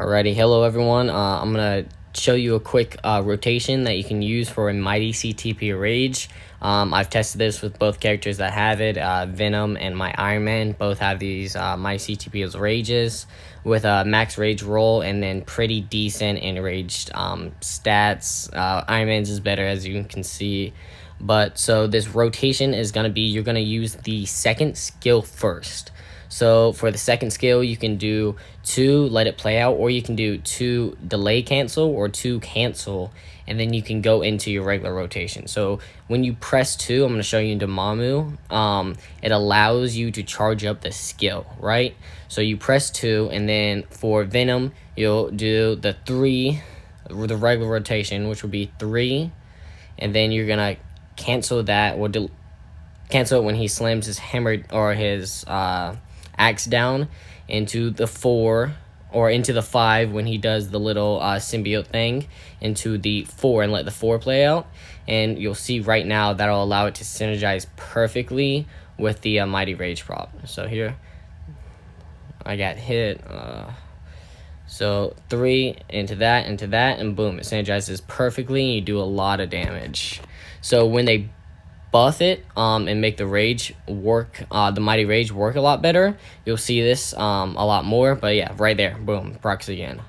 Alrighty, hello everyone. I'm gonna show you a quick rotation that you can use for a Mighty CTP Rage. I've tested this with both characters that have it. Venom and my Iron Man both have these Mighty CTP as Rages with a max Rage roll and then pretty decent enraged stats. Iron Man's is better, as you can see. But so this rotation is gonna be, you're gonna use the second skill first. So for the second skill, you can do 2 let it play out, or you can do 2 delay cancel or 2 cancel, and then you can go into your regular rotation. So when you press 2, I'm going to show you into Mamu, it allows you to charge up the skill, right? So you press 2, and then for Venom, you'll do the 3, the regular rotation, which would be 3, and then you're going to cancel that, or cancel it when he slams his hammer or his axe down into the 4, or into the 5 when he does the little symbiote thing, into the 4, and let the 4 play out. And you'll see right now that'll allow it to synergize perfectly with the Mighty Rage prop. So here I got hit, so 3 into that, and boom, it synergizes perfectly, and you do a lot of damage. So when they buff it and make the Rage work, the Mighty Rage work a lot better, you'll see this a lot more. But yeah, right there, boom, procs again.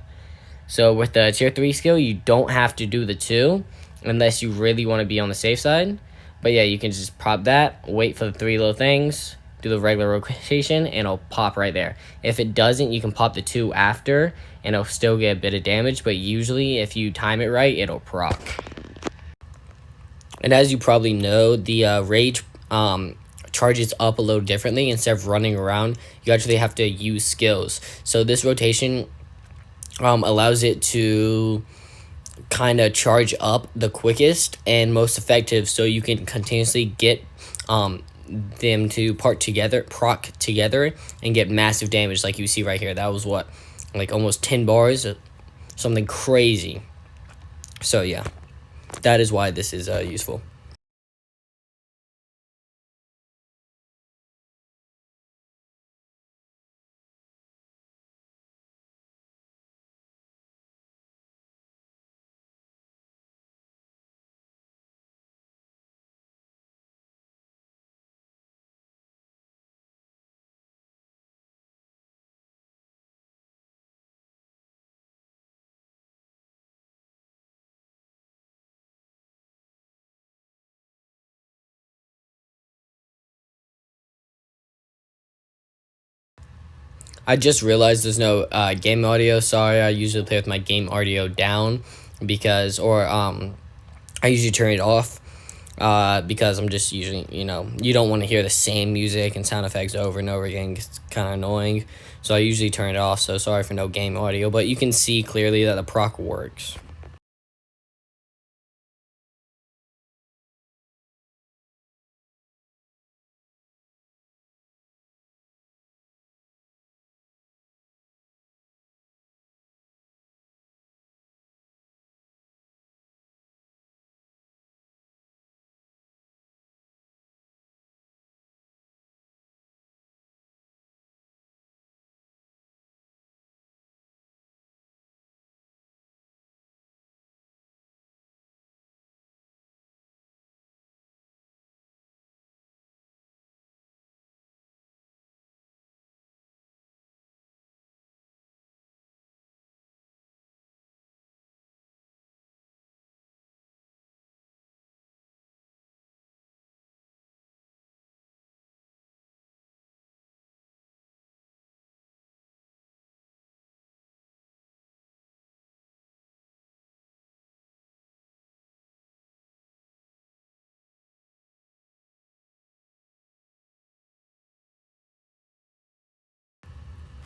So with the tier 3 skill, you don't have to do the 2 unless you really want to be on the safe side. But yeah, you can just pop that, wait for the 3 little things, do the regular rotation, and it'll pop right there. If it doesn't, you can pop the 2 after, and it'll still get a bit of damage, but usually if you time it right, it'll proc. And as you probably know, the Rage charges up a little differently. Instead of running around, you actually have to use skills. So this rotation allows it to kind of charge up the quickest and most effective, so you can continuously get them to proc together and get massive damage, like you see right here. That was what, like almost 10 bars, something crazy. So yeah, that is why this is useful. I just realized there's no game audio. Sorry, I usually play with my game audio down because, or I usually turn it off because I'm just usually, you don't want to hear the same music and sound effects over and over again. It's kind of annoying. So I usually turn it off. So sorry for no game audio, but you can see clearly that the proc works.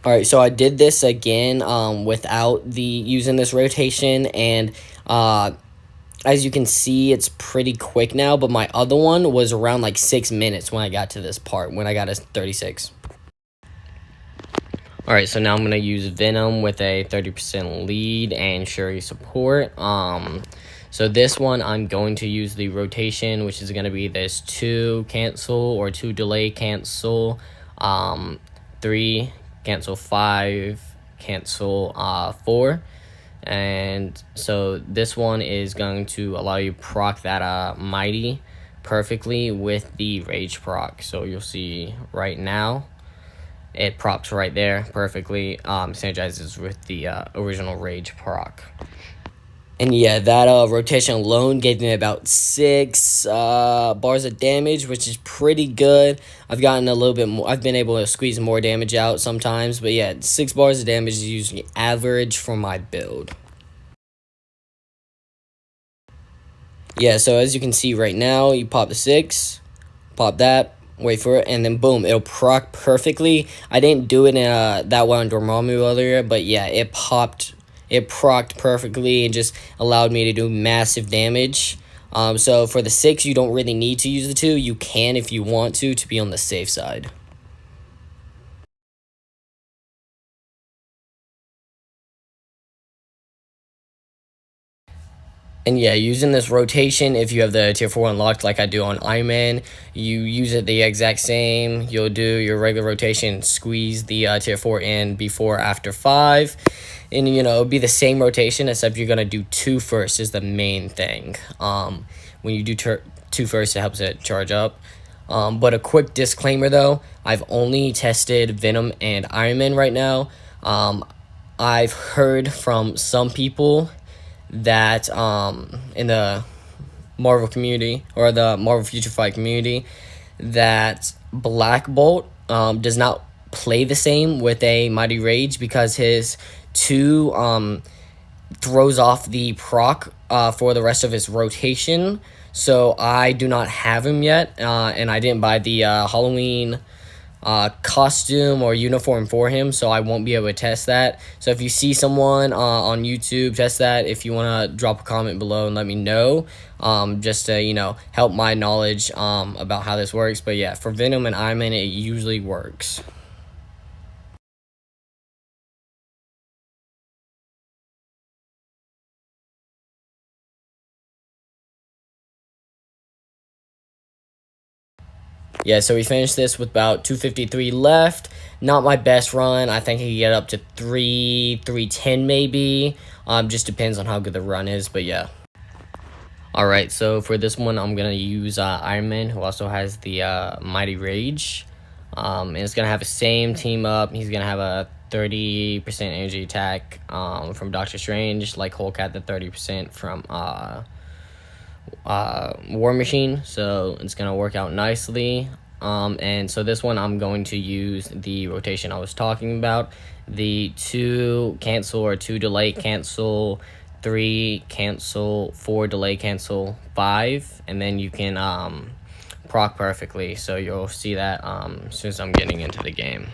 All right, so I did this again without the using this rotation, and as you can see, it's pretty quick now, but my other one was around like 6 minutes when I got to this part, when I got a 36. All right, so now I'm going to use Venom with a 30% lead and Shuri support. So this one, I'm going to use the rotation, which is going to be this 2 cancel or 2 delay cancel, 3 cancel 5, cancel 4. And so this one is going to allow you proc that mighty perfectly with the rage proc. So you'll see right now it procs right there perfectly, synergizes with the original rage proc. And yeah, that rotation alone gave me about 6 bars of damage, which is pretty good. I've gotten a little bit more. I've been able to squeeze more damage out sometimes, but yeah, 6 bars of damage is usually average for my build. Yeah, so as you can see right now, you pop the 6, pop that, wait for it, and then boom, it'll proc perfectly. I didn't do it in that well in Dormammu earlier, but yeah, it procced perfectly and just allowed me to do massive damage. So for the 6, you don't really need to use the 2. You can if you want to be on the safe side. And yeah, using this rotation, if you have the tier 4 unlocked like I do on Iron Man, you use it the exact same. You'll do your regular rotation, squeeze the tier 4 in before, after 5. And, you know, it'll be the same rotation, except you're going to do 2 first is the main thing. When you do 2 first, it helps it charge up. But a quick disclaimer, though, I've only tested Venom and Iron Man right now. I've heard from some people that in the Marvel community, or the Marvel Future Fight community, that Black Bolt does not play the same with a Mighty Rage, because his 2 throws off the proc for the rest of his rotation. So I do not have him yet, and I didn't buy the Halloween costume or uniform for him, so I won't be able to test that. So if you see someone on YouTube test that, if you want to drop a comment below and let me know, just to, you know, help my knowledge about how this works. But yeah, for Venom and Iron Man, it usually works. Yeah, so we finished this with about 253 left. Not my best run. I think he can get up to 310 maybe. Just depends on how good the run is, but yeah. Alright, so for this one, I'm going to use Iron Man, who also has the Mighty Rage. And it's going to have the same team up. He's going to have a 30% energy attack from Doctor Strange, like Hulk had the 30% from War Machine. So it's going to work out nicely. And so this one, I'm going to use the rotation I was talking about. The 2 cancel, or 2 delay cancel, 3 cancel, 4 delay cancel, 5, and then you can proc perfectly. So you'll see that as soon as I'm getting into the game.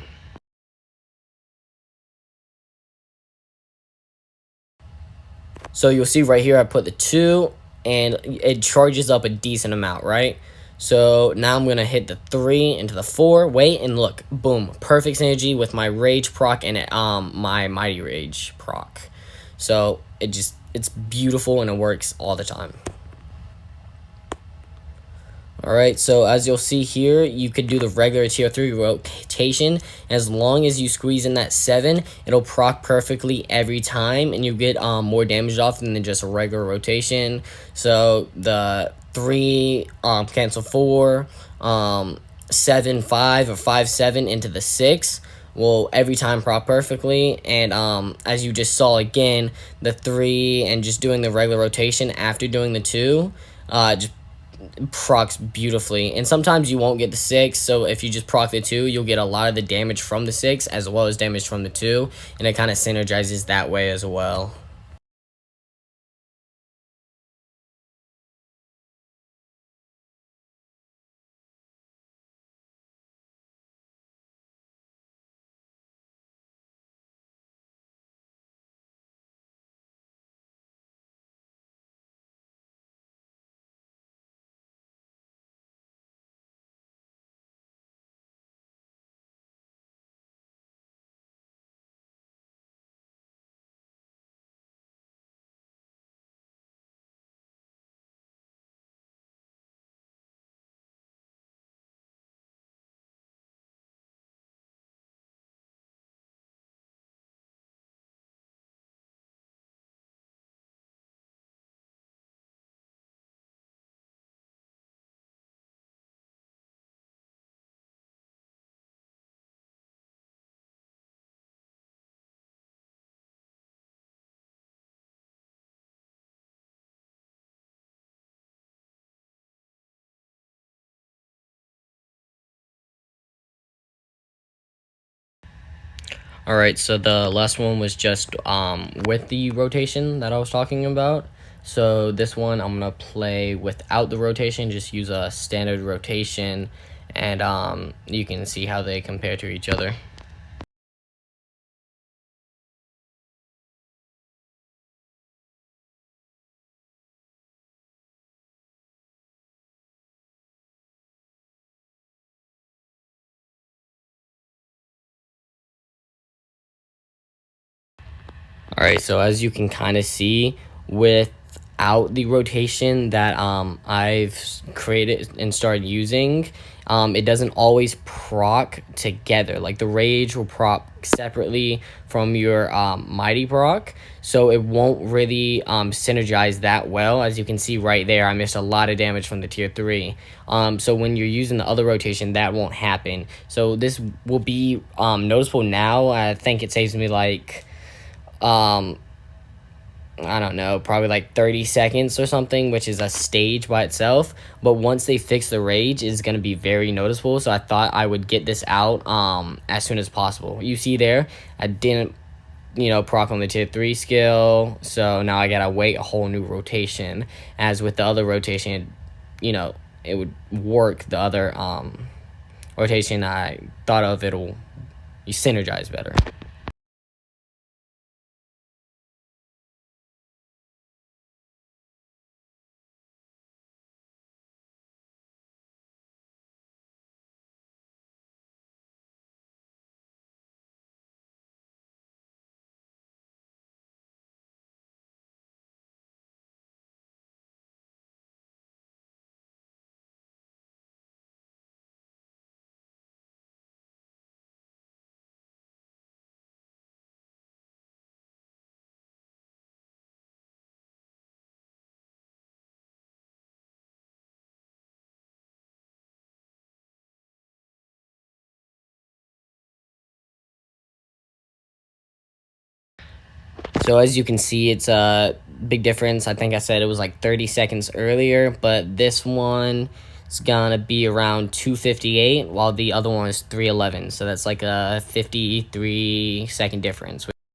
So you'll see right here I put the 2, and it charges up a decent amount, right? So now I'm going to hit the 3 into the 4, wait, and look, boom, perfect synergy with my Rage proc and my Mighty Rage proc. So it's beautiful and it works all the time. Alright, so as you'll see here, you could do the regular tier 3 rotation. As long as you squeeze in that 7, it'll proc perfectly every time, and you get more damage off than just a regular rotation. So the 3 cancel 4, 7 5, or 5 7 into the 6 will every time proc perfectly. And as you just saw again, the 3 and just doing the regular rotation after doing the 2 just procs beautifully. And sometimes you won't get the 6, so if you just proc the 2, you'll get a lot of the damage from the 6 as well as damage from the 2, and it kind of synergizes that way as well. All right, so the last one was just with the rotation that I was talking about. So this one I'm gonna play without the rotation, just use a standard rotation, and you can see how they compare to each other. All right, so as you can kind of see, without the rotation that I've created and started using, it doesn't always proc together. Like the rage will proc separately from your mighty proc, so it won't really synergize that well. As you can see right there, I missed a lot of damage from the tier 3. So when you're using the other rotation, that won't happen. So this will be noticeable now. I think it saves me like I don't know, probably like 30 seconds or something, which is a stage by itself. But once they fix the rage, it's going to be very noticeable. So I thought I would get this out as soon as possible. You see there, I didn't, proc on the tier 3 skill. So now I got to wait a whole new rotation. As with the other rotation, it would work. The other rotation I thought of, it'll synergize better. So as you can see, it's a big difference. I think I said it was like 30 seconds earlier, but this one is gonna be around 2:58, while the other one is 3:11. So that's like a 53-second difference.